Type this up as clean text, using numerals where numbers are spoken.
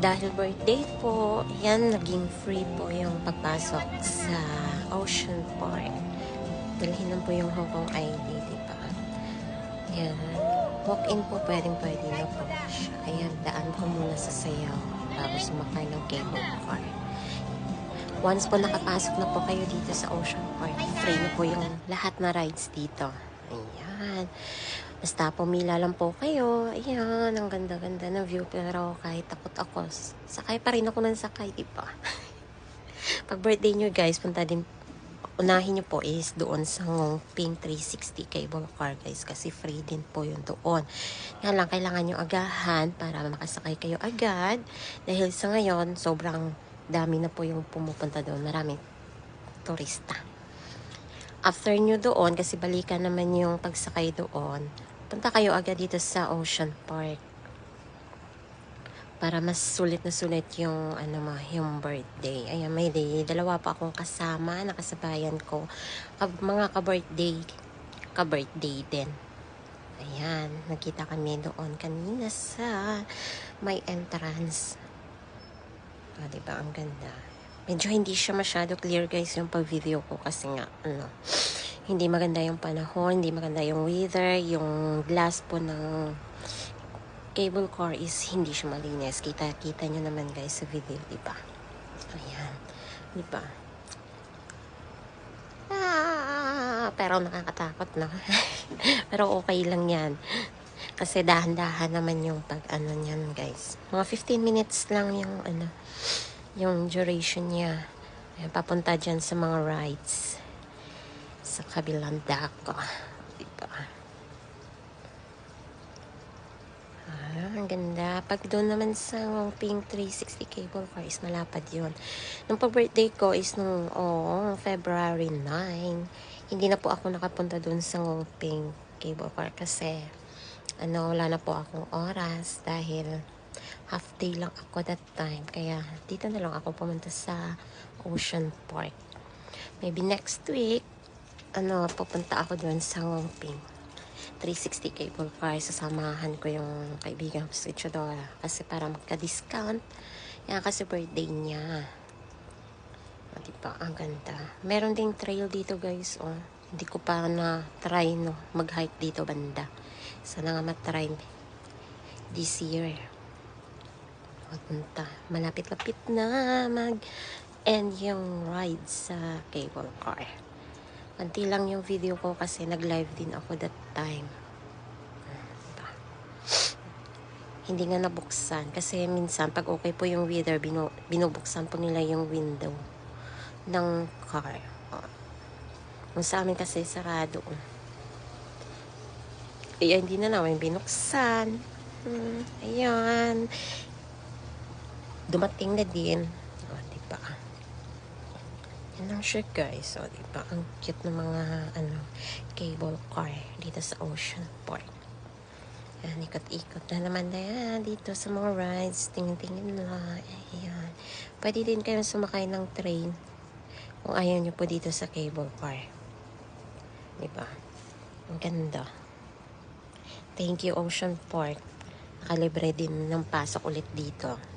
Dahil birthday po, yan, naging free po yung pagpasok sa Ocean Park. Dalhin lang po yung Hong Kong ID, diba? Yan. Walk-in po, pwede na po siya. Ayan, daan po muna sa Sayaw bago sumakay ng cable car. Once po nakapasok na po kayo dito sa Ocean Park, free na po yung lahat na rides dito. Ayan. Basta pumila lang po kayo. Ayan, ang ganda-ganda ng view. Pero kahit takot ako, sakay pa rin ako ng sakay, diba? Pag birthday nyo guys, unahin nyo po is doon sa Pink 360 cable car guys. Kasi free din po yun doon. Yan lang, kailangan nyo agahan para makasakay kayo agad. Dahil sa ngayon, sobrang dami na po yung pumupunta doon. Maraming turista. After nyo doon, kasi balikan naman yung pagsakay doon, punta kayo agad dito sa Ocean Park. Para mas sulit na sulit yung, yung birthday. Ayan, may day. Dalawa pa akong kasama, nakasabayan ko. Mga ka-birthday din. Ayan, nakita kami doon kanina sa may entrance. Diba, ang ganda. Medyo hindi siya masyado clear guys yung pag-video ko kasi nga, hindi maganda yung panahon, hindi maganda yung weather, yung glass po ng cable car is hindi siya malinis. Kita nyo naman guys sa video, diba? Ayan, diba? Pero nakakatakot na. Pero okay lang yan. Kasi dahan-dahan naman yung niyan guys. Mga 15 minutes lang yung yung duration niya. Ayan, papunta dyan sa mga rides sa kabilang dako. Diba? Ang ganda. Pag doon naman sa Pink 360 cable car is malapad yun. Nung pag-birthday ko is nung February 9. Hindi na po ako nakapunta doon sa Pink cable car kasi wala na po akong oras dahil half day lang ako that time. Kaya dito na lang ako pumunta sa Ocean Park. Maybe next week, pupunta ako doon sa Pink 360 cable car. Sasamahan ko yung kaibigan ko si Chadora kasi para magka-discount. Yan kasi birthday niya. Diba? Ang ganda. Meron ding trail dito guys. Hindi ko pa na-try mag-hike dito banda. Sana nga matry this year. Magpunta. Malapit-lapit na mag-end yung ride sa cable car. Kunti lang yung video ko kasi nag-live din ako that time. Diba? Hindi nga nabuksan kasi minsan pag okay po yung weather, binubuksan po nila yung window ng car. Kung sa amin kasi sarado. Kaya hindi na namin binuksan. Ayan. Dumating na din. Diba? Yan lang siya guys. Diba? Ang cute ng mga cable car dito sa Ocean Park. Yan, ikot-ikot na naman na yan. Dito sa mga rides. Tingin-tingin na. Ayan. Pwede din kayo sumakay ng train kung ayaw nyo po dito sa cable car. Diba? Ang ganda. Thank you Ocean Park. Nakalibre din ng pasok ulit dito.